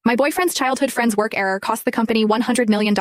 My boyfriend's childhood friend's work error cost the company $100 million.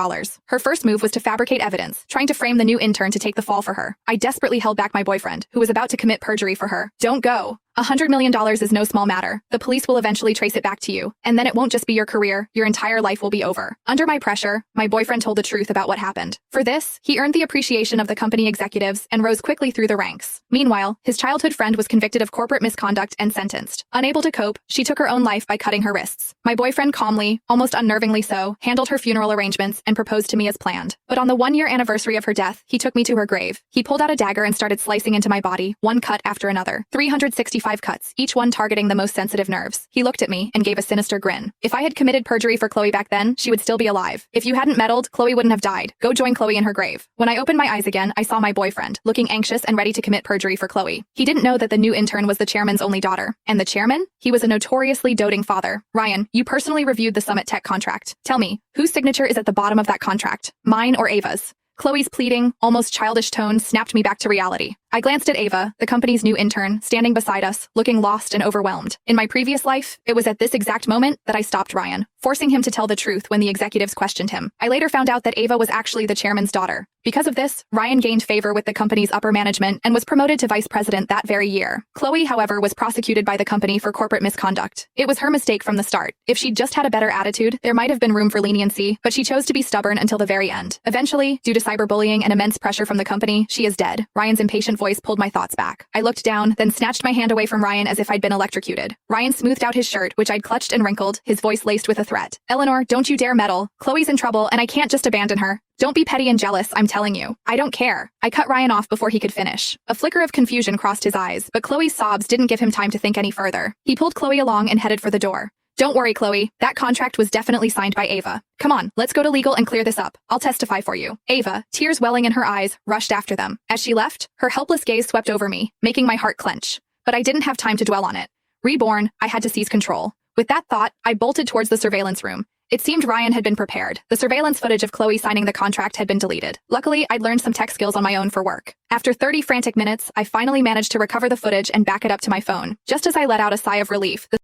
Her first move was to fabricate evidence, trying to frame the new intern to take the fall for her. I desperately held back my boyfriend, who was about to commit perjury for her. Don't go. $100 million is no small matter. The police will eventually trace it back to you, and then it won't just be your career, your entire life will be over. Under my pressure, my boyfriend told the truth about what happened. For this, he earned the appreciation of the company executives and rose quickly through the ranks. Meanwhile, his childhood friend was convicted of corporate misconduct and sentenced. Unable to cope, she took her own life by cutting her wrists. My boyfriend calmly, almost unnervingly so, handled her funeral arrangements and proposed to me as planned. But on the 1-year anniversary of her death, he took me to her grave. He pulled out a dagger and started slicing into my body, one cut after another. 365 cuts, each one targeting the most sensitive nerves. He looked at me and gave a sinister grin. If I had committed perjury for Chloe back then, she would still be alive. If you hadn't meddled, Chloe wouldn't have died. Go join Chloe in her grave. When I opened my eyes again, I saw my boyfriend, looking anxious and ready to commit perjury for Chloe. He didn't know that the new intern was the chairman's only daughter. And the chairman? He was a notoriously doting father. Ryan, you personally reviewed the Summit Tech contract. Tell me, whose signature is at the bottom of that contract? Mine or Ava's? Chloe's pleading, almost childish tone snapped me back to reality. I glanced at Ava, the company's new intern, standing beside us, looking lost and overwhelmed. In my previous life, it was at this exact moment that I stopped Ryan, forcing him to tell the truth when the executives questioned him. I later found out that Ava was actually the chairman's daughter. Because of this, Ryan gained favor with the company's upper management and was promoted to vice president that very year. Chloe, however, was prosecuted by the company for corporate misconduct. It was her mistake from the start. If she'd just had a better attitude, there might have been room for leniency, but she chose to be stubborn until the very end. Eventually, due to cyberbullying and immense pressure from the company, she is dead. Ryan's impatient voice pulled my thoughts back. I looked down, then snatched my hand away from Ryan as if I'd been electrocuted. Ryan smoothed out his shirt, which I'd clutched and wrinkled, his voice laced with a threat. Eleanor, don't you dare meddle. Chloe's in trouble, and I can't just abandon her. Don't be petty and jealous, I'm telling you. I don't care. I cut Ryan off before he could finish. A flicker of confusion crossed his eyes, but Chloe's sobs didn't give him time to think any further. He pulled Chloe along and headed for the door. Don't worry, Chloe. That contract was definitely signed by Ava. Come on, let's go to legal and clear this up. I'll testify for you. Ava, tears welling in her eyes, rushed after them. As she left, her helpless gaze swept over me, making my heart clench. But I didn't have time to dwell on it. Reborn, I had to seize control. With that thought, I bolted towards the surveillance room. It seemed Ryan had been prepared. The surveillance footage of Chloe signing the contract had been deleted. Luckily, I'd learned some tech skills on my own for work. After 30 frantic minutes, I finally managed to recover the footage and back it up to my phone. Just as I let out a sigh of relief, the